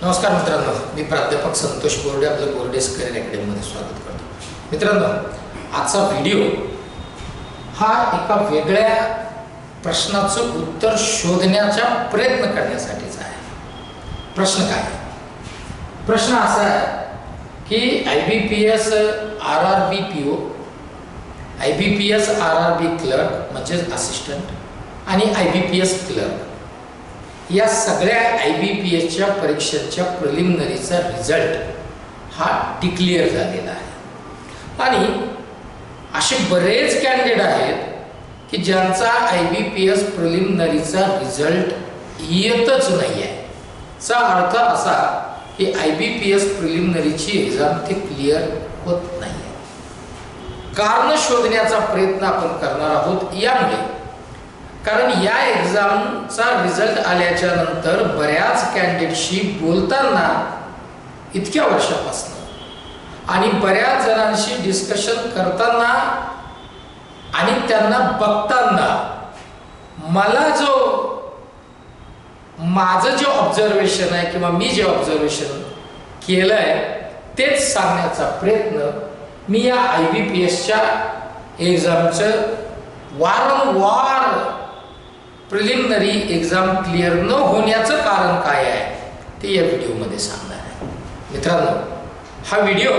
नमस्कार मित्रांनो, मी प्राध्यापक संतोष बोर्डे आपलं बोर्डेस करियर अकॅडमीमध्ये स्वागत करतो. मित्रांनो, आजचा व्हिडिओ हा एका वेगळ्या प्रश्नाचं उत्तर शोधण्याचा प्रयत्न करण्यासाठीचा आहे. प्रश्न काय? प्रश्न असा आहे की IBPS RRB PO, IBPS RRB clerk म्हणजेच असिस्टंट आणि IBPS क्लर्क या सगळ्या IBPSच्या परीक्षेच्या प्रिलिमिनरीचा रिझल्ट हा डिक्लेअर झालेला आहे आणि असे बरेच कॅन्डिडेट आहेत की ज्यांचा IBPS प्रिलिमिनरीचा रिझल्ट येतच नाही आहे. चा अर्थ असा की IBPS प्रिलिमिनरीची एक्झाम ते क्लिअर होत नाही आहे. कारण शोधण्याचा प्रयत्न आपण करणार आहोत यामुळे, कारण या एक्झामचा रिझल्ट आल्याच्या नंतर बऱ्याच कॅन्डिडेटशी बोलताना इतक्या वर्षापासून आणि बऱ्याच जणांशी डिस्कशन करताना आणि त्यांना बघताना मला माझं जे ऑब्झर्वेशन आहे किंवा मी जे ऑब्झर्वेशन केलं आहे तेच सांगण्याचा प्रयत्न मी या IBPSच्या एक्झामचं वारंवार प्रिलिमिनरी एक्झाम क्लिअर न होण्याचं कारण काय आहे ते या व्हिडिओमध्ये सांगणार आहे. मित्रांनो, हा व्हिडिओ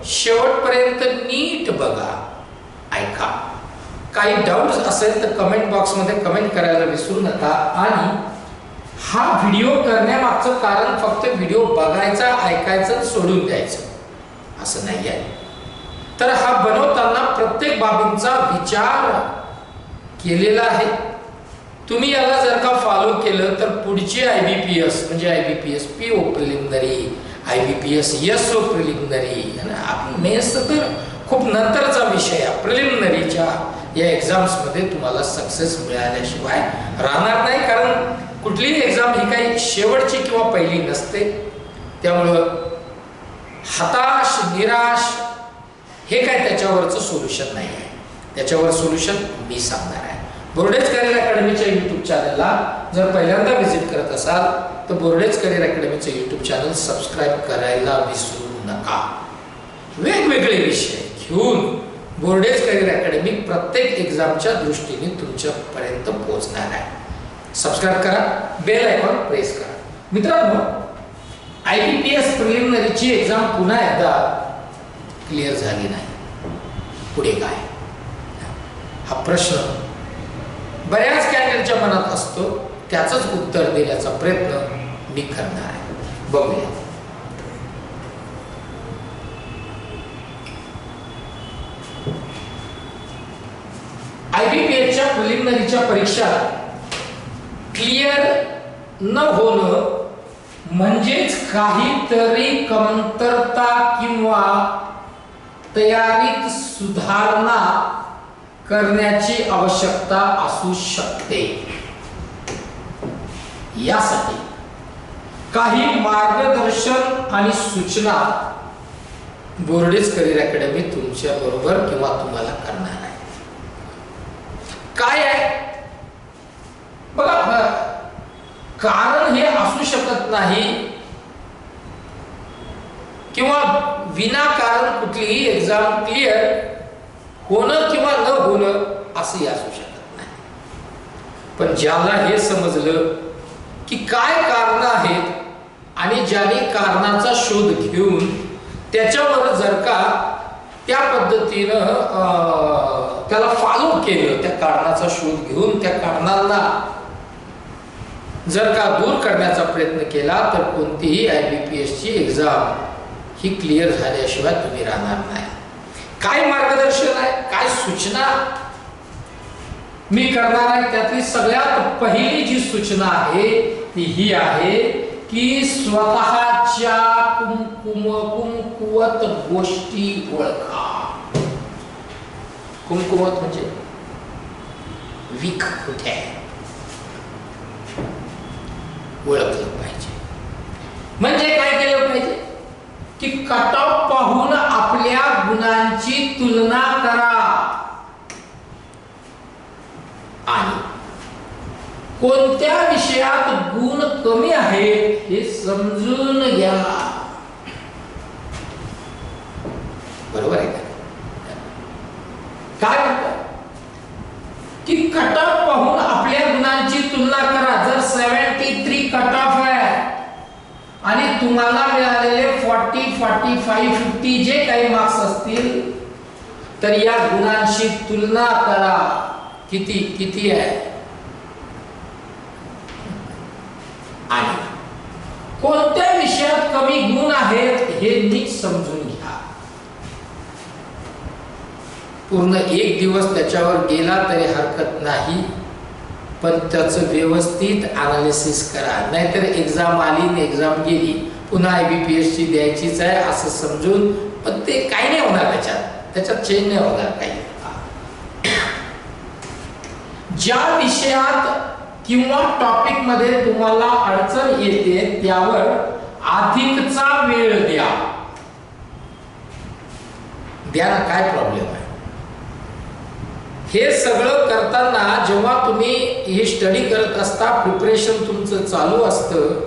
शेवटपर्यंत नीट बघा, ऐका. काही डाऊट्स असेल तर कमेंट बॉक्समध्ये कमेंट करायला विसरू नका. आणि हा व्हिडिओ करण्यामागचं कारण फक्त व्हिडिओ बघायचा, ऐकायचं, सोडून द्यायचं असं नाही आहे. तर हा बनवताना प्रत्येक बाबींचा विचार केलेला आहे. तुम्ही याला जर का फॉलो केलं तर पुढचे IBPS म्हणजे IBPS PO preliminary, IBPS SO preliminary, आपण मेन्स तर खूप नंतरचा विषय आहे. प्रिलिमिनरीच्या या एक्झाम्समध्ये तुम्हाला सक्सेस मिळाल्याशिवाय राहणार नाही, कारण कुठलीही एक्झाम ही काही शेवटची किंवा पहिली नसते. त्यामुळं हताश, निराश हे काय त्याच्यावरचं सोल्युशन नाही आहे. त्याच्यावर सोल्युशन मी सांगणार आहे. बोर्डेज करियर अकॅडमीच्या यूट्यूब चॅनलला जर पहिल्यांदा व्हिजिट करत असाल तर बोर्डेज करियर अकॅडमीचं यूट्यूब चॅनल सबस्क्राईब करायला विसरू नका. वेगवेगळे विषय घेऊन बोर्डेज करियर अकॅडमी प्रत्येक एक्झामच्या दृष्टीने तुमच्यापर्यंत पोहोचणार आहे. सबस्क्राईब करा, बेल आयकॉन प्रेस करा. मित्रांनो, IBPS प्रिलिमिनरीची एक्झाम पुन्हा एकदा क्लिअर झाली नाही. पुढे काय? हा प्रश्न बऱ्याच कॅन्डिडेटच्या मनात असतो. त्याचंच उत्तर देण्याचा प्रयत्न मी करणार आहे. बघूया. IBPSच्या प्रिलिमिनरीच्या परीक्षा क्लिअर न होणं म्हणजेच काहीतरी कमतरता किंवा तयारीत सुधारणा करण्याची आवश्यकता असू शकते. यासाठी काही मार्गदर्शन आणि सूचना बोर्डेज करियर अकॅडमी तुमच्या बरोबर किंवा तुम्हाला करणार आहे. काय आहे बघा, कारण हे असू शकत नाही किंवा विनाकारण कुठलीही एक्झाम क्लिअर होणं किंवा न होणं असंही असू शकत नाही. पण ज्याला हे समजलं की काय कारण आहेत आणि ज्याने कारणाचा शोध घेऊन त्याच्यावर जर का त्या पद्धतीनं त्याला फॉलो केलं, त्या कारणाचा शोध घेऊन त्या कारणाला जर का दूर करण्याचा प्रयत्न केला तर कोणतीही IBPSची एक्झाम ही क्लिअर झाल्याशिवाय तुम्ही राहणार नाही. काय मार्गदर्शन आहे, काय सूचना मी करणार आहे, त्यातली सगळ्यात पहिली जी सूचना आहे ती ही आहे की स्वतःच्या कुमकुवत गोष्टी ओळखा. कुमकुवत म्हणजे वीक कुठे आहे ओळखलं पाहिजे. म्हणजे काय केलं पाहिजे की कट ऑफ पाहून आपल्या गुणांची तुलना करा आणि कोणत्या विषयात गुण कमी आहेत हे समजून घ्या. बरोबर आहे का? काय म्हणतात की कट ऑफ पाहून आपल्या गुणांची तुलना करा. जर 73 कट ऑफ आहे आणि तुम्हाला मिळालेले 40, 45, 50 जे काही मार्क्स असतील तर या गुणांशी तुलना करा. किती किती आहे आणि कोणत्या विषयात कमी गुण आहेत हे नीट समजून घ्या. पूर्ण एक दिवस त्याच्यावर गेला तरी हरकत नाही, पण त्याचं व्यवस्थित अनालिसिस करा. नाहीतर एक्झाम आली आणि एक्झाम गेली, पुन्हा IBPS ची द्यायचीच आहे असं समजून, पण ते काही नाही होणार, त्याच्यात चेंज नाही होणार काही. ज्या विषयात किंवा टॉपिक मध्ये तुम्हाला अडचण येते त्यावर अधिकचा वेळ द्या. द्या ना, काय प्रॉब्लेम आहे? हे सगळं करताना जेव्हा तुम्ही हे स्टडी करत असता, प्रिपरेशन तुमचं चालू असतं,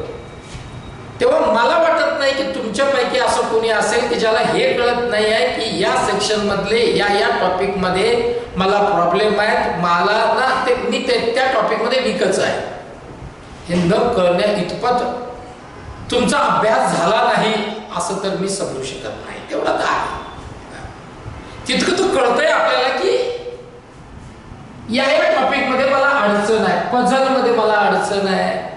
तेव्हा मला वाटत नाही की तुमच्यापैकी असं कोणी असेल की ज्याला हे कळत नाही आहे की या सेक्शन मधले या टॉपिक मध्ये मला प्रॉब्लेम आहेत, मला ना ते मी त्या टॉपिक मध्ये वीकच आहे. हे न कळण्या इतपत तुमचा अभ्यास झाला नाही असं तर मी समजू शकत नाही. तेवढा तर आहे. तितकं तो कळतंय आपल्याला की या टॉपिक मध्ये मला अडचण आहे, पझल मध्ये मला अडचण आहे,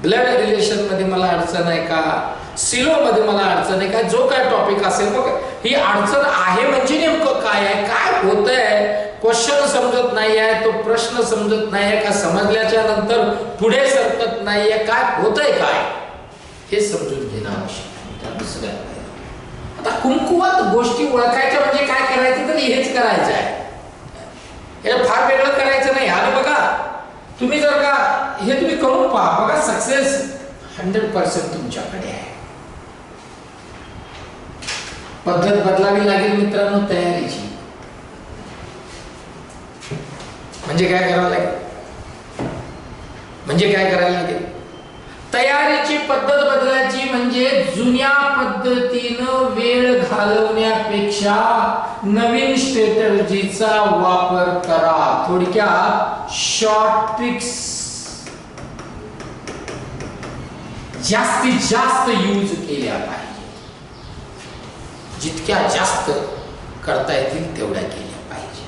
ब्लड रिलेशन मध्ये मला अडचण आहे का, सिलो मध्ये मला अडचण आहे का, जो काय टॉपिक असेल मग ही अडचण आहे म्हणजे नेमकं काय आहे, काय होतंय, क्वेश्चन समजत नाही आहे, तो प्रश्न समजत नाही आहे का, समजल्याच्या नंतर पुढे सरकत नाही आहे, काय होतंय काय हे समजून घेणं आवश्यक आहे. आता कुमकुवत गोष्टी ओळखायच्या म्हणजे काय करायचं तर हेच करायचं आहे. हे फार वेगळं करायचं नाही. आणि बघा तुम्ही जर का हे तुम्ही करून पहा, बघा सक्सेस 100% तुमच्याकडे आहे. पद्धत बदलावी लागेल मित्रांनो तयारीची. म्हणजे काय करावं लागेल? म्हणजे काय करायला लागेल? तयारीची पद्धत बदलायची म्हणजे जुन्या पद्धतीनं वेळ घालवण्यापेक्षा नवीन स्ट्रॅटेजीचा वापर करा. थोडक्यात शॉर्ट ट्रिक्स जास्तीत जास्त यूज केल्या पाहिजे. जितक्या जास्त करता येतील तेवढ्या केल्या पाहिजे.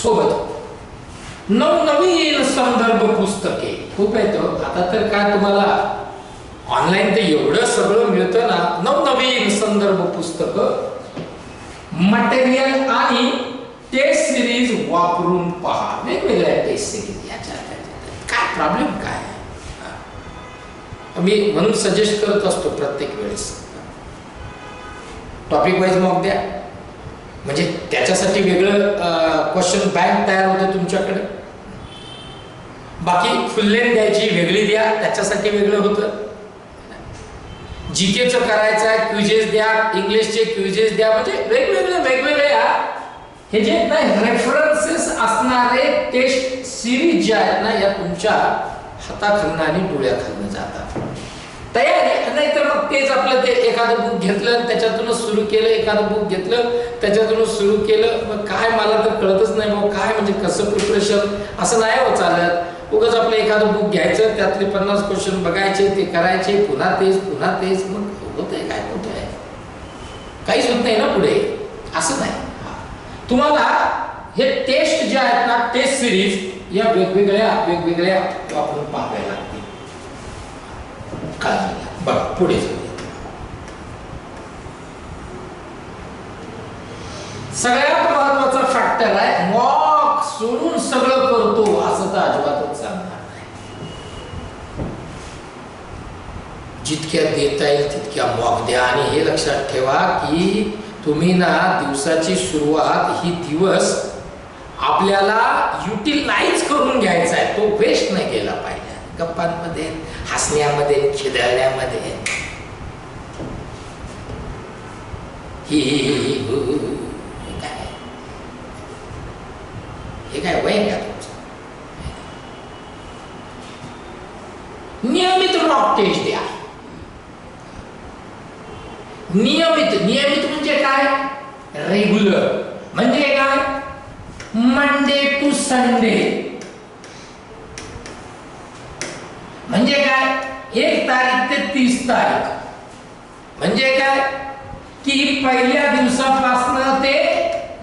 सोबत नवनवीन संदर्भ पुस्तके खूप आहेत. आता तर काय तुम्हाला ऑनलाईन तर एवढं सगळं मिळतं ना. नवनवीन संदर्भ पुस्तकं, मटेरियल आणि टेस्ट सिरीज वापरून पहा. वेगवेगळ्या टेस्ट सिरीज याच्यात काय प्रॉब्लेम काय आहे? मी म्हणून सजेस्ट करत असतो प्रत्येक वेळेस टॉपिक वाईज मॉक द्या. म्हणजे त्याच्यासाठी वेगळं क्वेश्चन बँक तयार होतं तुमच्याकडे. बाकी फुल लेंथ द्यायची वेगळी द्या, त्याच्यासाठी वेगळं होतं. जीकेचं करायचं आहे क्विजेस द्या, इंग्लिशचे क्विजेस द्या. म्हणजे वेगवेगळे हे जे रेफरन्सेस असणारे टेस्ट सिरीज ज्या आहेत ना या तुमच्या हाताखालनं आणि डोळ्याखालनं जातात. तयारी नाही तर मग तेच आपलं ते एखादं बुक घेतलं त्याच्यातूनच सुरू केलं, एखादं बुक घेतलं त्याच्यातूनच सुरू केलं. मग काय मला तर कळतच नाही बाबा काय म्हणजे कसं प्रिपरेशन असं नाही हो चालत. उगाच आपलं एखादं बुक घ्यायचं त्यातले 50 क्वेश्चन बघायचे, ते करायचे, पुन्हा तेच मग होतंय काय होतंय? काहीच होत नाही ना पुढे. असं नाही. तुम्हाला हे टेस्ट जे आहेत ना टेस्ट सिरीज या वेगवेगळ्या वापरून पाहाव्या लागतील. बघा पुढे सगळ्यात महत्वाचा फॅक्टर आहे मॉक सोडून सगळं करतो असं तर अजिबातच चालणार नाही. जितक्या देता येईल तितक्या मॉक द्या. आणि हे लक्षात ठेवा की तुम्ही ना दिवसाची सुरुवात ही दिवस आपल्याला युटिलाइज करून घ्यायचा आहे. तो वेस्ट नाही केला पाहिजे. गप्पांमध्ये, हसण्यामध्ये, खिदळण्यामध्ये हे काय वय का तुमचं? नियमित मॉक मॉक टेस्ट द्या. नियमित म्हणजे काय? रेग्युलर म्हणजे काय? Monday to Sunday. म्हणजे काय? 1 तारीख ते 30 तारीख. म्हणजे काय? की पहिल्या दिवसापासून ते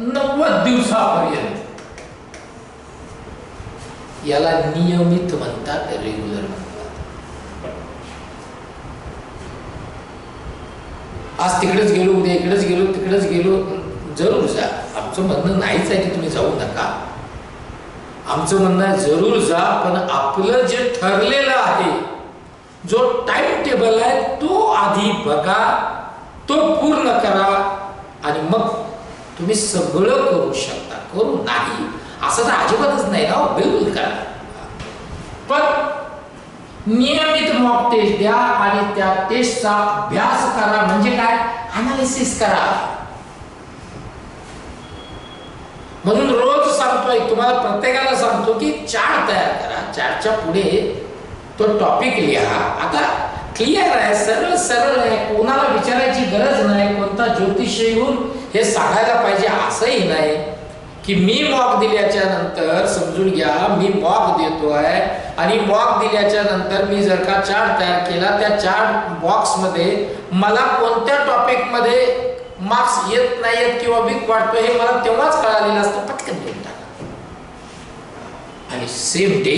90 दिवसापर्यंत. याला नियमित म्हणतात, रेग्युलर म्हणतात. आज तिकडेच गेलो, उद्या इकडेच गेलो, तिकडेच गेलो. जरूर जा. आमचं म्हणणं नाहीच आहे की तुम्ही जाऊ नका. आमचं म्हणणं आहे जरूर जा, पण आपलं जे ठरलेलं आहे, जो टाइम टेबल आहे तो आधी बघा, तो पूर्ण करा आणि मग तुम्ही सगळं करू शकता. करू नाही असं तर अजिबातच नाही ना, बिलकुल करा. पण नियमित मॉक टेस्ट द्या आणि त्या टेस्टचा अभ्यास करा. म्हणजे काय? अनालिसिस करा. म्हणून रोज सांगतोय तुम्हाला, प्रत्येकाला सांगतो की चार्ट तयार करा. चार्टच्या पुढे तो टॉपिक लिहा. आता क्लिअर आहे, सरळ आहे, कोणाला विचारायची गरज नाही. कोणता ज्योतिष येऊन हे सांगायला पाहिजे असंही नाही की मी मॉक दिल्याच्या नंतर समजून घ्या मी मॉक देतोय आणि मॉक दिल्याच्या नंतर मी जर का चार्ट तयार केला, त्या चार्ट बॉक्स मध्ये मला कोणत्या टॉपिक मध्ये मार्क्स येत नाहीत किंवा वीक वाटतो हे मला तेव्हाच कळालेलं असतं, पटकन देऊन टाका आणि सेम डे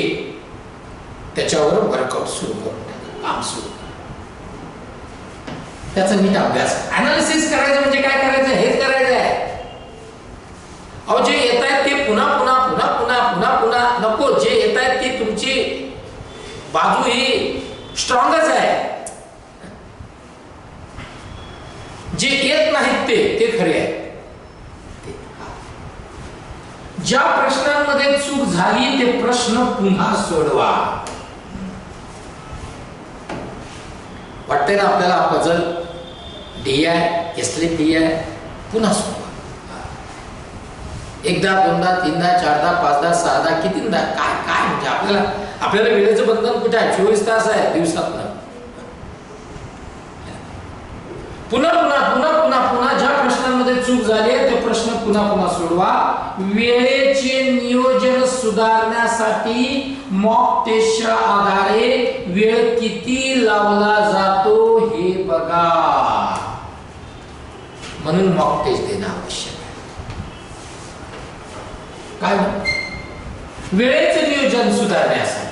त्याच्यावर वर्कआउट सुरू करून टाका, काम सुरू. त्याचा नीट अभ्यास, अनालिसिस करायचं. म्हणजे काय करायचं? हेच करायचं आहे. अहो जे येत आहेत ते पुन्हा पुन्हा पुन्हा पुन्हा पुन्हा पुन्हा नको. जे येत आहेत ती तुमची बाजू ही स्ट्रॉंगच आहे. जे येत नाहीत ते खरे आहे. ज्या प्रश्नांमध्ये चूक झाली ते प्रश्न पुन्हा सोडवा. वाटतंय ना आपल्याला पझल डी आहे, स्लिप डी आहे, पुन्हा सोडवा. एकदा, दोनदा, तीनदा, चारदा, पाचदा, सहादा, कितीदा, काय काय म्हणजे आपल्याला वेळेचं बंधन कुठे आहे? 24 तास आहे दिवसातनं. पुन्हा पुन्हा पुन्हा पुन्हा पुन्हा ज्या प्रश्नांमध्ये चूक झाली ते प्रश्न पुन्हा पुन्हा सोडवा. वेळेचे नियोजन सुधारण्यासाठी मॉक टेस्टच्या आधारे वेळ किती लावला जातो हे बघा. म्हणून मॉक टेस्ट देणं आवश्यक आहे. काय वेळेचे नियोजन सुधारण्यासाठी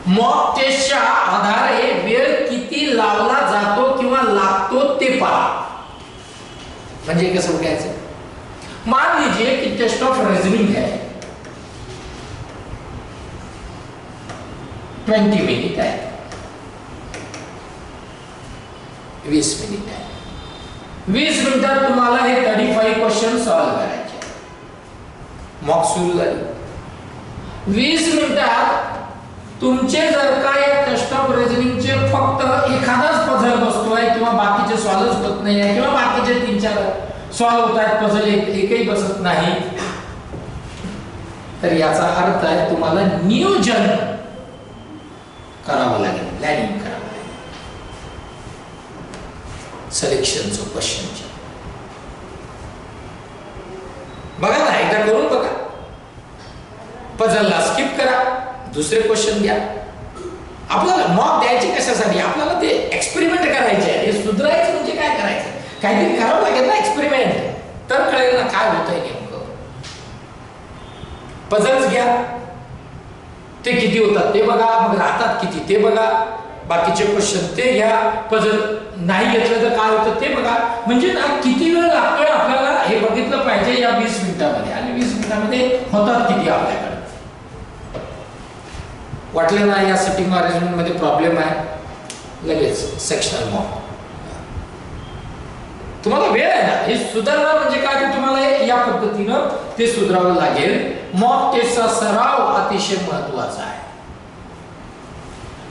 मॉक टेस्टच्या आधारे वेळ किती लावला जातो किंवा लागतो ते पहा. म्हणजे कसं बघायचं? मान लीजिए कि टेस्ट ऑफ रीजनिंग है, 20 मिनिट आहे, 20 मिनिट आहे. 20 मिनिटात तुम्हाला हे 35 क्वेश्चन सॉल्व्ह करायचे. मॉक सुरू झाली. 20 मिनिटात तुमचे जर का या टेस्ट ऑफ रीजनिंगचे फक्त एखादाच पझल बसतोय किंवा बाकीचे सॉल्व्हच होत नाही आहे किंवा बाकीचे 3-4 सॉल्व्ह होत आहेत, पझल एकही बसत नाही, तर याचा अर्थ आहे तुम्हाला नियोजन करावं लागेल, प्लॅनिंग करावं लागेल सिलेक्शनचं, क्वेश्चनचं. बघा ना, एकदा करून बघा. पझलला स्किप करा, दुसरे क्वेश्चन घ्या. आपल्याला मॉक द्यायचे कशासाठी? आपल्याला ते एक्सपेरिमेंट करायचे आहे. हे सुधारायचं म्हणजे काय करायचं? काहीतरी करावं लागेल ना एक्सपेरिमेंट, तर कळेल ना काय होतंय नेमकं. पझल्स घ्या, ते किती होतात ते बघा, मग राहतात किती ते बघा, बाकीचे क्वेश्चन ते घ्या. पझल नाही घेतलं तर काय होतं ते बघा. म्हणजे ना किती वेळ लागतोय आपल्याला हे बघितलं पाहिजे या 20 मिनिटांमध्ये. आणि 20 मिनिटांमध्ये होतात किती आपल्याकडे. वाटलं ना या सेटिंग अरेंजमेंट मध्ये प्रॉब्लेम आहे, लगेच सेक्शनल मॉक. तुम्हाला वेळ आहे ना, हे सुधारणं म्हणजे काय ते तुम्हाला या पद्धतीनं ते सुधारावं लागेल. मॉक टेस्टचा सराव अतिशय महत्वाचा आहे.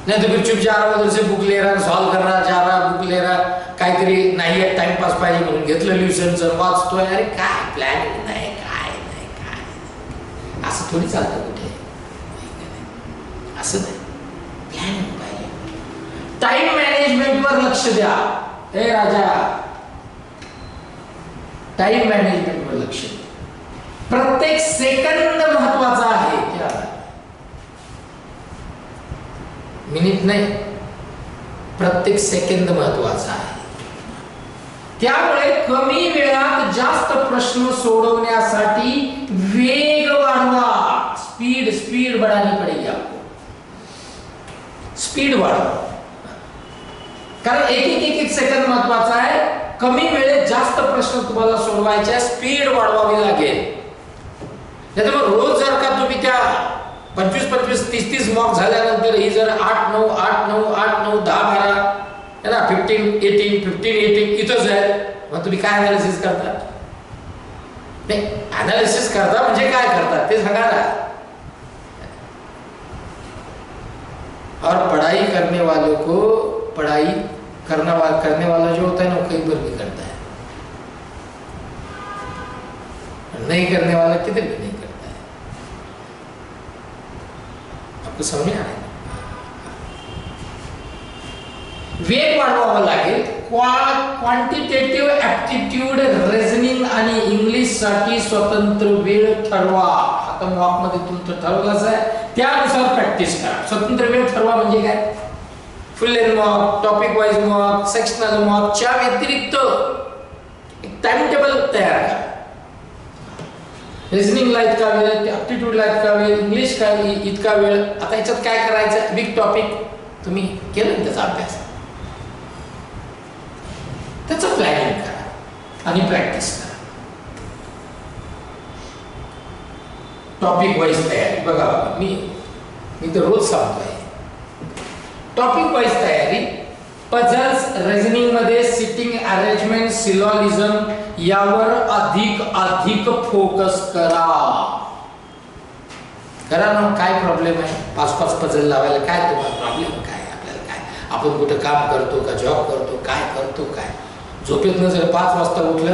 नहीं तो फिर चुप जा रहा उधर से बुक ले रहा, सॉल्व कर रहा, जा रहा बुक ले रहा, काहीतरी नाही आहे टाइमपास पाहिजे म्हणून घेतलं लिव्हशनचं वाचतोय. अरे काय प्लॅनिंग नाही, काय असं थोडी चालतं कुठे, असं नाही. प्लॅनिंग पाहिजे. टाइम मॅनेजमेंटवर लक्ष द्या. हे राजा, टाइम मॅनेजमेंटवर लक्ष द्या. प्रत्येक सेकंद महत्वाचा आहे. क्या मिनिट नाही, प्रत्येक सेकंद महत्वाचा आहे. त्यामुळे कमी वेळात जास्त प्रश्न सोडवण्यासाठी वेग वाढवा. स्पीड बढ़ानी पडेगी आपको. स्पीड वाढवा, कारण एक सेकंद महत्वाचा आहे. कमी वेळेत जास्त प्रश्न तुम्हाला सोडवायचे, स्पीड वाढवावी लागेल. नाही तर मग रोज जर का तुम्ही त्या 25-25, 30-30 मॉक झाल्यानंतर ही जर 8-9, 8-9, 8-9, 10-12 है ना, 15-18, 15-18 इथंच आहे, मग तुम्ही काय अनालिसिस करता? नाही, अनालिसिस करता म्हणजे काय करता ते सांगा ना. और पढ़ाई करने वालों को पढ़ाई करने वाला जो होता है ना, वो कहीं पर भी करता है. नहीं करने वाला किधर भी नहीं करता है. आपको समझ में आ रहा है? वेग वाढवावा लागेल. क्वांटिटेटिव्ह ऍप्टिट्यूड, रिझनिंग आणि इंग्लिश साठी स्वतंत्र वेळ ठरवा. आता मॉक मध्ये तुमचं ठरवलंच आहे, त्यानुसार प्रॅक्टिस करा. स्वतंत्र वेळ ठरवा म्हणजे काय? फुल length mock, topic wise mock, sectional mock च्या व्यतिरिक्त एक टाइम टेबल तयार करा. रिझनिंगला इतका वेळ, ऍप्टिट्यूडला इतका वेळ, इंग्लिश का इतका वेळ. आता याच्यात काय करायचं? बिग टॉपिक तुम्ही केलं त्याचा अभ्यास, त्याचं प्लॅनिंग करा आणि प्रॅक्टिस करा. टॉपिक वाइज तयारी बघा. मी तर रोज सांगतोय, टॉपिक वाइज तयारी. पझल्स, रिझनिंग मध्ये सिटिंग अरेंजमेंट, सिलॉजिझम यावर अधिक फोकस करा. करा ना. काय प्रॉब्लेम आहे? 5-5 पझल लावायला काय तुम्हाला प्रॉब्लेम? काय आपल्याला काय? आपण कुठं काम करतो का, जॉब करतो, काय करतो काय? झोपेतनं जर 5 वाजता उठलं,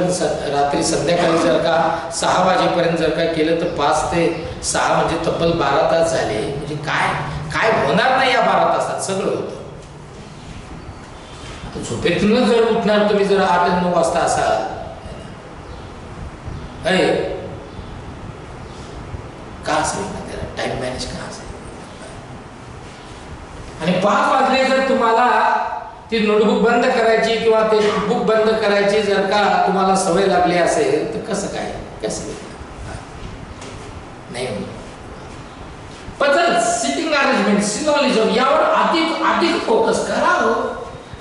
रात्री संध्याकाळी जर का 6 वाजेपर्यंत जर का केलं तर 5 ते 6 म्हणजे तब्बल 12 तास झाले. म्हणजे काय होणार नाही या 12 तासात? सगळं होतं. झोपेतून जर उठणार तुम्ही जर 8-9 वाजता असाल, का असेल ना त्याला टाइम मॅनेज का असेल? आणि 5 वाजले जर तुम्हाला ती नोटबुक बंद करायची किंवा ते बुक बंद करायची जर का तुम्हाला सवय लागली असेल तर कसं काय? कसं नाही. पझल, सिटिंग अरेंजमेंट, सिलॉजिझम यावर अधिक फोकस करा.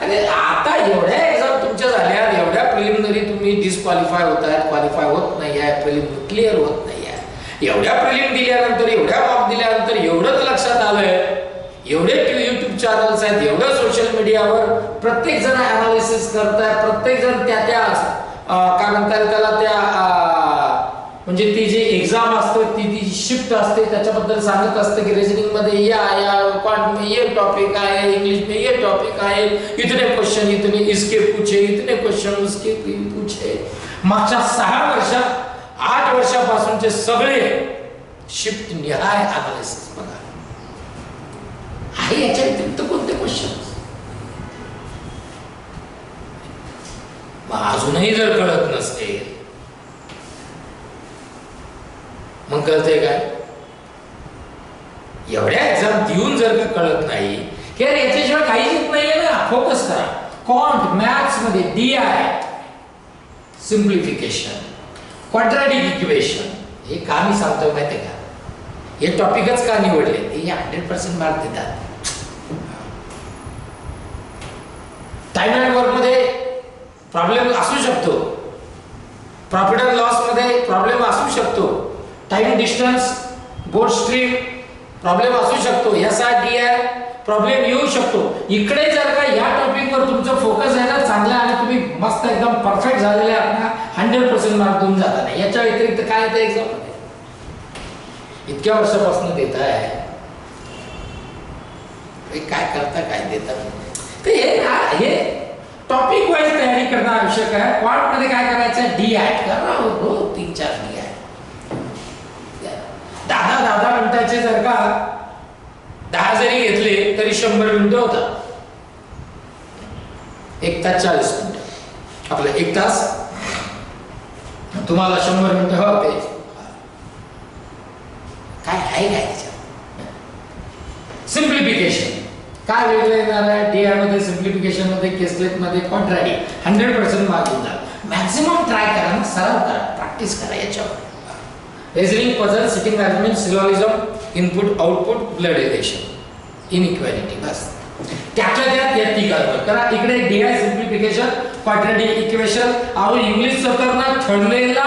आणि आता एवढ्या एक्झाम तुमच्या झाल्या, एवढ्या प्रिलिमिनरी तुम्ही डिस्क्वालिफाय होत आहेत, क्वालिफाय होत नाही आहे, प्रिलिमिनरी क्लिअर होत नाही आहे. एवढ्या प्रिलिम दिल्यानंतर, एवढ्या मॉक दिल्यानंतर एवढंच लक्षात आलंय, एवढे युट्यूब चॅनल्स आहेत, एवढं सोशल मीडियावर प्रत्येक जण अनालिसिस करताय, प्रत्येक जण त्या काय म्हणतात त्याला, त्या म्हणजे ती जी एक्झाम असते ती शिफ्ट असते त्याच्याबद्दल सांगत असते की रिजनिंग मध्ये या क्वांट में ये टॉपिक आहे, इंग्लिश में ये टॉपिक आहे, इतने क्वेश्चन इतने इसके पूछे, इतने क्वेश्चन उसके पूछे. मागच्या 6 वर्षात 8 वर्षापासूनचे सगळे शिफ्ट निहाय अनालिसिस बघा आहे. याच्या व्यतिरिक्त कोणते क्वेश्चन अजूनही जर कळत नसते मग कळतंय काय? एवढ्या एक्झाम देऊन जर का कळत नाही की यार याच्याशिवाय काहीच येत नाहीये ना, फोकस करा. क्वांट मॅथ्स मध्ये DI सिम्प्लिफिकेशन, क्वाड्रॅटिक इक्वेशन, हे का मी सांगतोय माहितीये का? हे टॉपिकच का निवडले? हे 100% मार्क देतात. टाइम अँड वर्क मध्ये प्रॉब्लेम असू शकतो, प्रॉफिट अँड लॉस मध्ये प्रॉब्लेम असू शकतो, time distance, board stream problem असू शकतो, SRDI प्रॉब्लेम येऊ शकतो. इकडे जर का या टॉपिकवर तुमचं फोकस आहे ना चांगला आणि तुम्ही मस्त एकदम परफेक्ट झालेले आपला 100% मार्क देऊन जाता नाही. याच्या व्यतिरिक्त काय येतं एक्झाम मध्ये? इतक्या वर्षापासून देत आहे, काय करता, काय देता? हे टॉपिक वाइज तयारी करणं आवश्यक आहे. क्वांट मध्ये काय करायचं? DI करा, हो 3-4 DI. 10 मिनिटाचे जर का 10 जरी घेतले तरी तरी 100 मिनिटं होतात. 1 तास 40 मिनिटं. आपलं 1 तास तुम्हाला 100 मिनिटं होते. काय आहे काय त्याच्यात? सिम्प्लिफिकेशन काय वेगळं येणार आहे? DI मध्ये, सिम्प्लिफिकेशन मध्ये, केसलेट मध्ये, कॉन्ट्रारी 100% मार्क येणार. मॅक्सिमम ट्राय करा ना, सराव करा, प्रॅक्टिस करा याच्यावर. Reasoning, puzzle, seating arrangement, syllogism, input output, blood relation, inequality, बस त्यातल्या त्यात या तिघांवर करा. इकडे DI सिम्प्लिफिकेशन, क्वाड्रॅटिक इक्वेशन. अहो इंग्लिशचं तर ना ठरलेला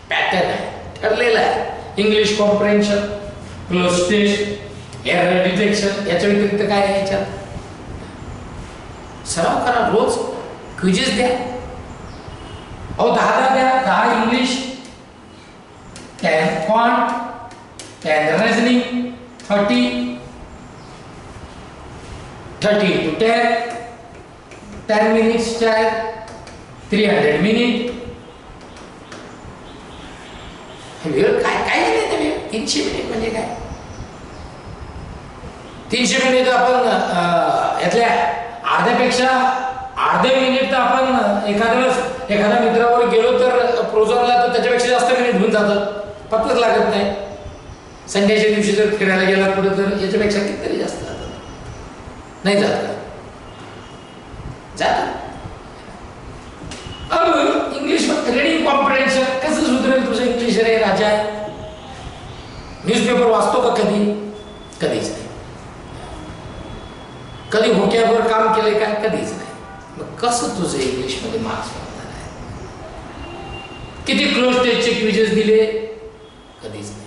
पॅटर्न आहे, ठरलेला आहे. English comprehension, cloze test, error detection, याच्या व्यतिरिक्त काय आहे याच्यात? सराव करा, रोज क्विजेस द्या. अहो 10 द्या, 10 English, 10 quant, 10 reasoning, 30 to 10 minutes chai, 300 minute. वेळ काय काय नाही वेळ. 300 मिनिट म्हणजे काय? 300 मिनिट आपण यातल्या अर्ध्यापेक्षा अर्धे मिनिट तर आपण एखाद्या मित्रावर गेलो तर प्रोझॉनला तर त्याच्यापेक्षा जास्त मिनिट होऊन जातात, पत्ताच लागत नाही. संडेच्या दिवशी जर फिरायला गेला पुढे तर याच्यापेक्षा कितीतरी जास्त जातात. नाही जात का? जात. अब इंग्लिश रीडिंग कॉम्प्रिहेन्शन कसं सुधरेल तुझं इंग्लिश? रे राजा, न्यूजपेपर वाचतो का कधी? कधीच नाही. कधी होक्यावर काम केलंय का? कधीच नाही. मग कसं तुझं इंग्लिश मध्ये मार्क्स वाढणार आहे? किती क्लोज टेस्टचे क्विजेस दिले? कधीच नाही.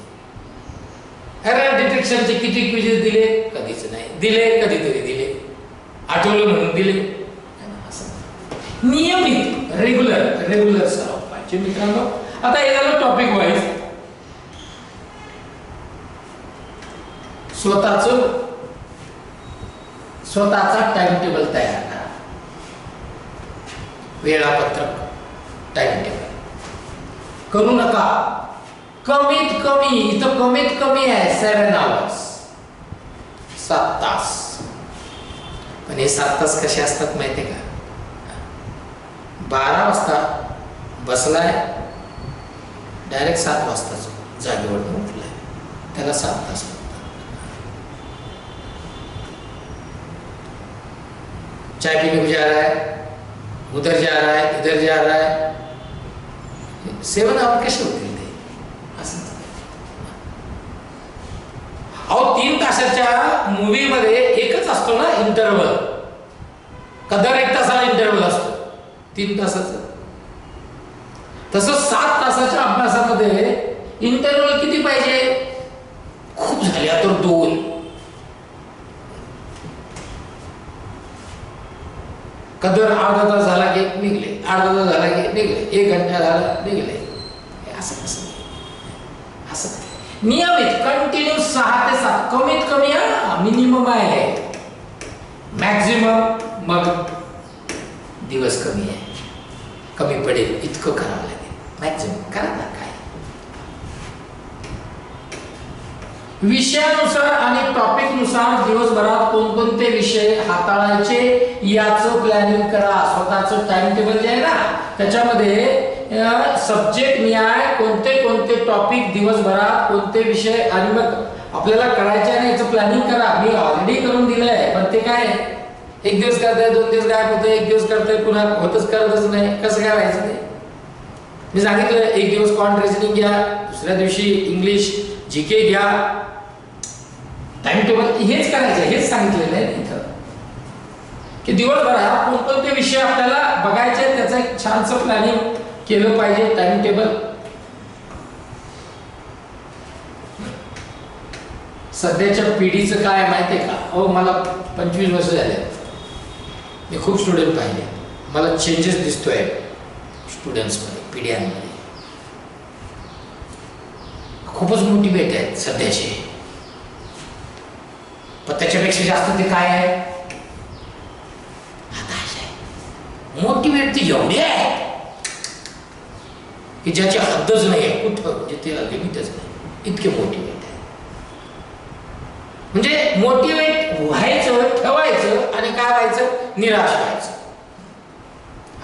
एरर डिटेक्शनचे किती क्विजेस दिले? कधीच नाही. दिले कधीतरी दिले, आठवलं म्हणून दिले. नियमित रेग्युलर सराव पाहिजे मित्रांनो. आता हे झालं टॉपिक वाईज. स्वतःचा टाइम टेबल तयार करा. वेळापत्रक, टाइम टेबल करू नका. कमीत कमी इथं कमीत कमी आहे 7 आवर्स, 7 तास. पण हे 7 तास कसे असतात माहिती आहे का? 12 वाजता बसलाय, डायरेक्ट 7 वाजता जागेवर उठलाय, त्याला 7 तास लागतात. चाय पीने को जा रहा है, उधर जा रहा है, इधर जा रहा है, 7 आवर कसे होतील ते? असं. अहो 3 तासाच्या मूवी मध्ये एकच असतो ना इंटरव्हल, का दर 1 तासाला इंटरव्हल असतो 3 तासाचा. तसं 7 तासाच्या अभ्यासामध्ये इंटरव्हल किती पाहिजे? खूप झाले तर 2. कदर अर्धा तास झाला की निघले, अर्धा तास झाला की निघले, 1 घंटा झाला निघले. असं कसं? असं नियमित कंटिन्यू 6 ते 7 कमीत कमी. मिनिमम आहे, मॅक्झिमम मग दिवस कमी आहे, कमी पडेल इतकं करावं लागेल. मॅक्झिमम करा ना. काय विषयानुसार आणि टॉपिक नुसार दिवसभरात कोणकोणते विषय हाताळायचे याचं प्लॅनिंग करा. स्वतःचं टाइम टेबल जे आहे ना त्याच्यामध्ये सब्जेक्ट निहाय कोणते टॉपिक दिवसभरात कोणते विषय आणि मग आपल्याला करायचे आहे याचं प्लॅनिंग करा. मी ऑलरेडी करून दिलंय, पण ते काय 1 दिवस करताय, 2 दिवस गायब होतं, 1 दिवस करताय पुन्हा करतच नाही. कसं काय व्हायचं ते? मी सांगितलं 1 दिवस क्वांट रिजनिंग घ्या, दुसऱ्या दिवशी इंग्लिश जीके घ्या. टाइम टेबल हेच करायचं, हेच सांगितलेलं आहे इथं की दिवसभरात कोणकोणते विषय आपल्याला बघायचे त्याचं एक छानसं प्लॅनिंग केलं पाहिजे. Time table. सध्याच्या पिढीचं काय माहितीये का? अहो मला 25 वर्ष झाले, मी खूप स्टुडंट पाहिले, मला चेंजेस दिसतोय स्टुडंट्समध्ये, पिढ्यांमध्ये. खूपच मोटिवेट आहेत सध्याचे, पण त्याच्यापेक्षा जास्त ते काय आहे? हताश आहे. मोटिवेट ते एवढे आहे की ज्याची हद्दच नाही आहे, कुठं म्हणजे त्याला लिमिटच नाही, इतके मोटिवेट आहे. म्हणजे मोटिवेट व्हायचं, ठेवायचं आणि काय व्हायचं, निराश व्हायचं.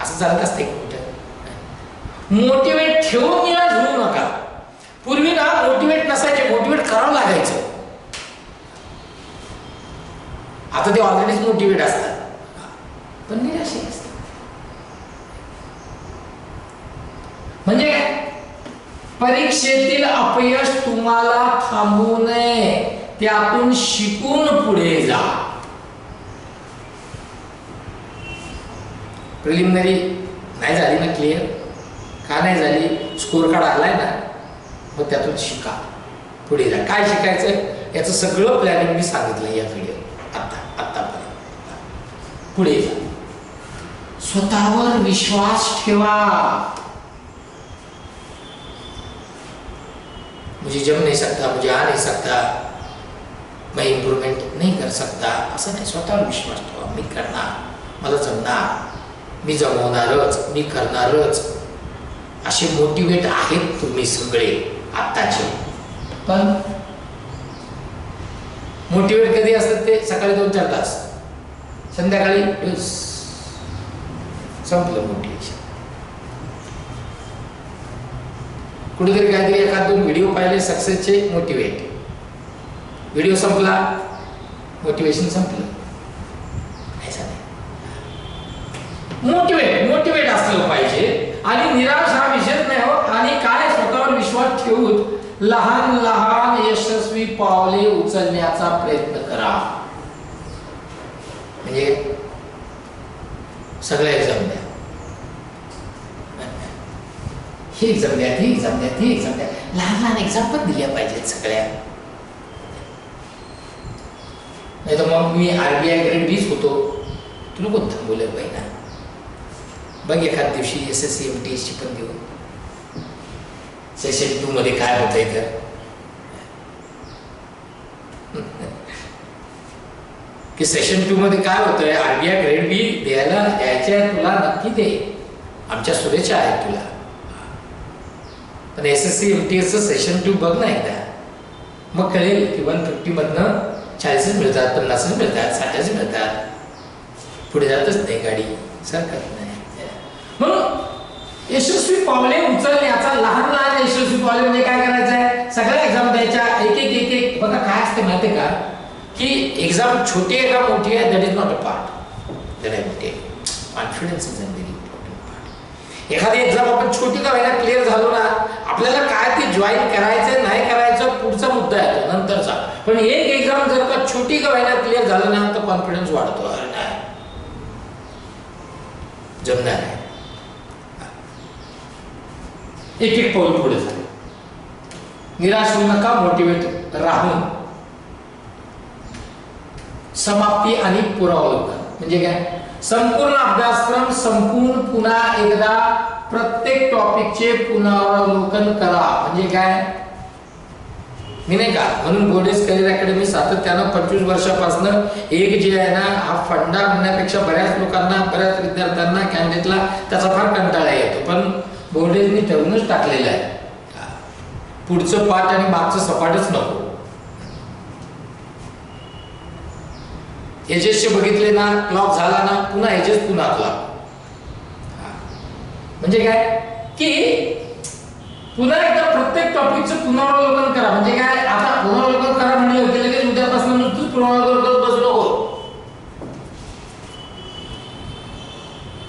असं चालत असते कुठं. मोटिवेट ठेवून निराश होऊ नका. पूर्वी ना मोटिवेट नसायचे, मोटिवेट करावं लागायचं. आता ते ऑलरेडीच मोटिवेट असतात, पण निराश असतात. म्हणजे काय, परीक्षेतील अपयश तुम्हाला थांबवू नये, त्यातून शिकून पुढे जा. प्रिलिमिनरी नाही झाली ना क्लिअर, का नाही झाली, स्कोर कार्ड आलाय ना, मग त्यातून शिका, पुढे जा. काय शिकायचं याचं सगळं प्लॅनिंग मी सांगितलं या व्हिडिओ आतापर्यंत. पुढे जा, स्वतःवर विश्वास ठेवा. मुझे जम नहीं सकता, मुझे आ नहीं सकता, मैं इम्प्रूवमेंट नहीं कर सकता, असं नाही. स्वतःवर विश्वास ठेवा. मी करणार, मला जमणार, मी जमवणारच, मी करणारच. असे मोटिवेट आहेत तुम्ही सगळे आत्ताचे. पण मोटिवेट कधी असतात ते, सकाळी 2-4 तास, संध्याकाळी संपलं मोटिवेशन. कुठेतरी काहीतरी 1-2 व्हिडिओ पाहिले सक्सेसचे, मोटिवेट, व्हिडिओ संपला, मोटिवेशन संपलं. मोटिवेट असलं पाहिजे आणि निराश हा विषयच नाही हो. आणि काय, स्वतःवर विश्वास ठेवून लहान लहान यशस्वी पावले उचलण्याचा प्रयत्न करा. म्हणजे सगळ्या एक्झाम द्या, ही एक्झाम द्या, ती एक्झाम द्या, ती एक्झाम द्या. लहान लहान एक्झाम पण दिल्या पाहिजेत सगळ्या. नाही तर मग मी RBI ग्रेड 20 होतो, तुला कोण थांबवलं पाहिजे. बघ एखाद दिवशी SSC MTS ची पण देऊ. सेशन 2 मध्ये काय होतंय तर की सेशन 2 मध्ये काय होतंय, RBI ग्रेड बी द्यायचे तुला, नक्की दे, आमच्या शुभेच्छा आहेत तुला. पण SSC MTS सेशन 2 बघ ना एकदा, मग कळेल की 150 मधनं 40 मिळतात, 50 मिळतात, 60 मिळतात. पुढे जातच नाही गाडी, सरकत नाही. म्हणून यशस्वी पावले उचलण्याचा, लहान लहान यशस्वी पावले म्हणजे काय करायचं आहे, सगळ्या एक्झाम द्यायच्या, एक एक. बघा काय असते माहिती आहे का, की एक्झाम छोटी आहे का मोठी आहे, that is not a part, that I take. Confidence is a very important part. एखादी एक्झाम आपण छोटी का व्हायला क्लिअर झालो ना, आपल्याला काय ती जॉईन करायचं नाही करायचं पुढचा मुद्दा येतो नंतरचा. पण एक एक्झाम जर का छोटी का व्हायला क्लिअर झालं ना, तर कॉन्फिडन्स वाढतो. अरे नाही जमणार आहे, एक पाऊल पुढे झाले. निराश होऊ नका, मोटिवेट राहून समाप्ती आणि पुनरावलोकन. म्हणजे काय, संपूर्ण अभ्यासक्रम संपूर्ण पुन्हा एकदा प्रत्येक टॉपिकचे पुनरावलोकन करा. म्हणजे काय, मी नाही का, म्हणून बोर्डेज करिअर अकॅडमी सातत्यानं 25 वर्षापासून एक जे आहे ना, हा फंडा म्हणण्यापेक्षा बऱ्याच लोकांना, बऱ्याच विद्यार्थ्यांना, कॅन्डिडेटला त्याचा फार कंटाळा येतो. पण बोर्डेजनी ठरवूनच टाकलेलं आहे, पुढचं पाठ आणि मागचं सपाटच नको. एजेसचे बघितले ना, क्लॉक झाला ना, पुन्हा एजेस, पुन्हा क्लॉक. म्हणजे काय की पुन्हा एकदा प्रत्येक टॉपिकचं पुनरावलोकन करा. म्हणजे काय, आता पुनरावलोकन करा म्हणजे होते लगेच उद्यापासून नुसतंच पुनरावलोकन करत बसू नको.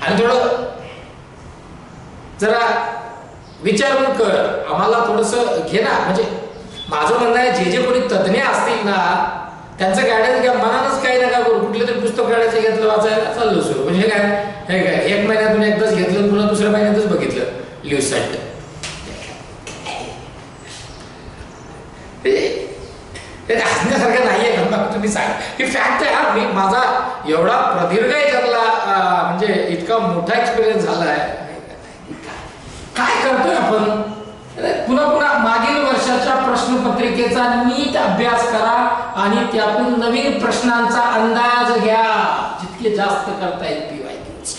आणि थोडं जरा विचारून कर, आम्हाला थोडंसं घे ना. म्हणजे माझं म्हणणं आहे, जे कोणी तज्ञ असतील ना, त्यांचं गायडन्स घ्या. मनानच काही नका करू. कुठलं तरी पुस्तक काढायचं, घेतलं, वाचायला चाललं सुरू. म्हणजे काय, हे काय, एक महिन्यातून एकदाच घेतलं, पुन्हा दुसऱ्या महिन्यातच बघितलं, लिव्हसाठी. ते हसण्यासारखं नाहीये का, तुम्ही सांगा. ही फॅक्ट आहे हा. मी माझा एवढा प्रदीर्घ याच्यातला म्हणजे इतका मोठा एक्सपिरियन्स झाला आहे. काय करतोय आपण, पुन्हा पुन्हा मागील वर्षाच्या प्रश्नपत्रिकेचा नीट अभ्यास करा आणि त्यातून नवीन प्रश्नांचा अंदाज घ्या. जितके जास्त करता येईल PYQs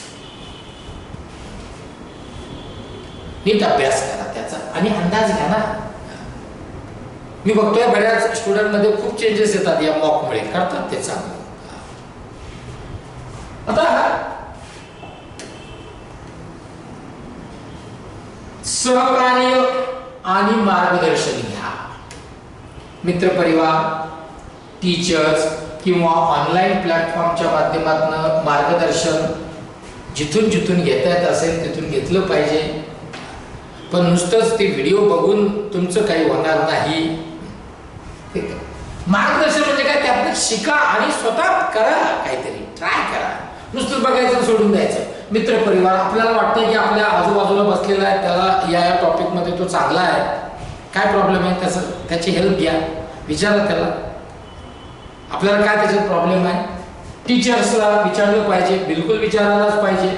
नीट अभ्यास करा त्याचा आणि अंदाज घ्या ना. मी बघतोय बऱ्याच स्टुडंट मध्ये खूप चेंजेस येतात या मॉकमुळे, करतात ते चांगलं. आता सहकार्य आणि मार्गदर्शन घ्या. मित्रपरिवार, टीचर्स किंवा ऑनलाईन प्लॅटफॉर्मच्या माध्यमातून मार्गदर्शन जिथून जिथून घेता येत असेल तिथून घेतलं पाहिजे. पण नुसतंच ते व्हिडिओ बघून तुमचं काही होणार नाही. मार्गदर्शन म्हणजे काय, त्यातनं शिका आणि स्वतः करा, काहीतरी ट्राय करा. नुसतं बघायचं सोडून द्यायचं. मित्रपरिवार, आपल्याला वाटतं की आपल्या आजूबाजूला बसलेला आहे त्याला या टॉपिक मध्ये तो चांगला आहे, काय प्रॉब्लेम आहे त्याची हेल्प घ्या, विचारा त्याला आपल्याला काय त्याच्यात प्रॉब्लेम आहे. टीचर्सला विचारलं पाहिजे, बिलकुल विचारायलाच पाहिजे.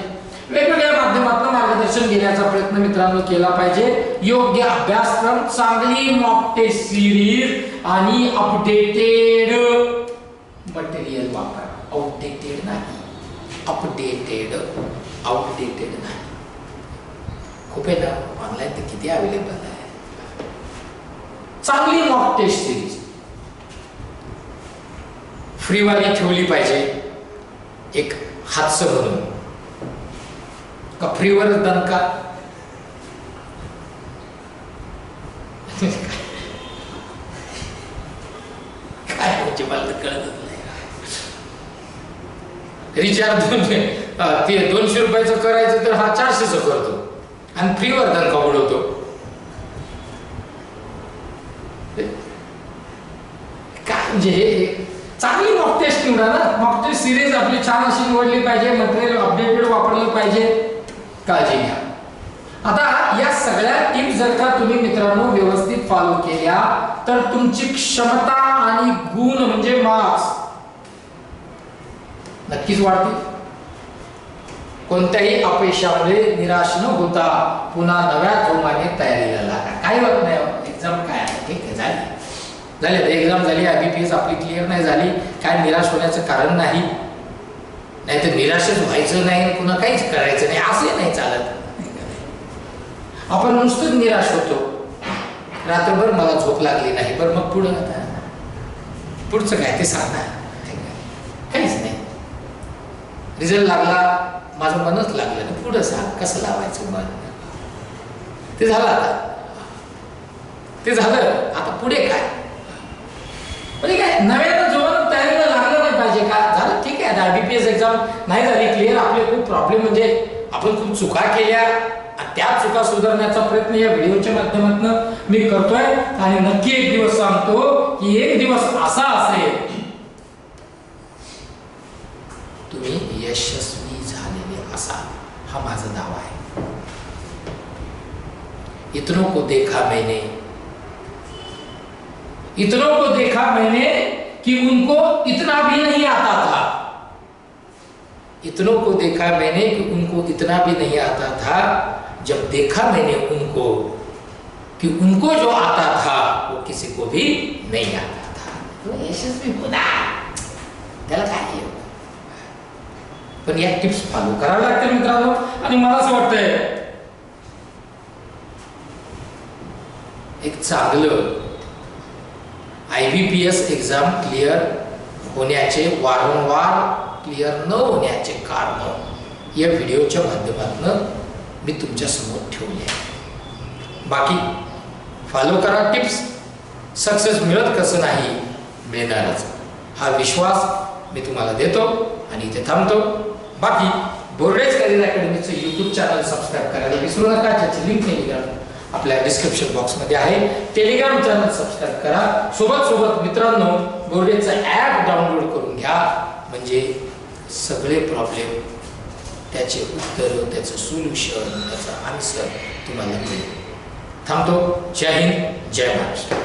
वेगवेगळ्या माध्यमातून मार्गदर्शन घेण्याचा प्रयत्न मित्रांनो केला पाहिजे. योग्य अभ्यासक्रम, चांगली मॉक टेस्ट सिरीज आणि अपडेटेड मटेरियल वापरा. आउटडेटेड नाही, अपडेटेड, आउटडेटेड नाही. खूप आहे ना ऑनलाईन ते किती अवेलेबल आहे. चांगली मॉक टेस्ट सिरीज फ्रीवाली ठेवली पाहिजे, एक हातचं म्हणून. का फ्रीवरच दणका, काय म्हणजे मला तर कळतच नाही. रिचार्ज 200 रुपयाचं करायचं तर हा 400चं करतो आणि फ्रीवर दणका उडवतो. काय म्हणजे हे चांगली मॉक टेस्ट निवडा ना. मॉक टेस्ट सिरीज आपली छान अशी निवडली पाहिजे, मटेरियल अपडेटेड वापरलं पाहिजे, काळजी घ्या. आता या सगळ्या टिप्स जर का तुम्ही मित्रांनो व्यवस्थित फॉलो केल्या तर तुमची क्षमता आणि गुण म्हणजे मार्क्स नक्कीच वाढतील. कोणत्याही अपयशामुळे निराश न होता पुन्हा नव्या जोमाने तयारीला लागा. काही होत नाही, एक्झाम काय आहे, ठीक आहे, झाली एक्झाम झाली, IBPS आपली क्लिअर नाही झाली, काय निराश होण्याचं कारण नाही. नाही तर निराशच व्हायचं नाही, पुन्हा काहीच करायचं नाही, असे नाही चालत. आपण नुसतंच निराश होतो, रात्रभर मला झोप लागली नाही, बरं मग पुढचं काय ते सांगा, काहीच नाही. रिझल्ट लागला, माझं मनच लागलं नाही, पुढं सांग कसं लावायचं मन. ते झालं, आता पुढे काय, म्हणजे काय नव्यानं जोमानं तयारीला लागलं नाही पाहिजे का. झालं ठीक आहे, IBPS एक्झाम नाही झाली क्लिअर, आपले खूप प्रॉब्लेम म्हणजे आपण खूप चुका केल्या, त्या चुका सुधारण्याचा प्रयत्न या व्हिडिओच्या माध्यमातून मी करतोय. आणि नक्की एक दिवस सांगतो की एक दिवस असा असेल तुम्ही यशस्वी झालेले असाल, हा माझा दावा आहे. इतनों को देखा मैंने कि उनको इतना भी नहीं आता था. इतनों को देखा मैंने कि उनको इतना भी नहीं आता था. जब देखा मैंने उनको कि उनको जो आता था वो किसी को भी नहीं आता था. तो यशस्वी होना त्याला काय, पण या टिप्स फॉलो कराव्या लागतील मित्रांनो. आणि मला असं वाटतंय एक चांगलं IBPS एक्झाम क्लिअर होण्याचे, वारंवार क्लिअर न होण्याचे कारण या व्हिडिओच्या माध्यमातून मी तुमच्या समोर ठेवले आहे. बाकी फॉलो करा टिप्स, सक्सेस मिळत कसं नाही, मिळणारच, हा विश्वास मी तुम्हाला देतो आणि इथे थांबतो. बाकी बोर्डेज करियर अकॅडमीचं YouTube चॅनल सबस्क्राईब करायला विसरू नका, ज्याची लिंक टेलिग्राम आपल्या डिस्क्रिप्शन बॉक्समध्ये आहे. टेलिग्राम चॅनल सबस्क्राईब करा. सोबत मित्रांनो बोर्डेजचा ॲप डाउनलोड करून घ्या, म्हणजे सगळे प्रॉब्लेम, त्याचे उत्तर, त्याचं सोल्युशन, त्याचा आन्सर तुम्हाला मिळेल. थांबतो. जय हिंद, जय महाराष्ट्र.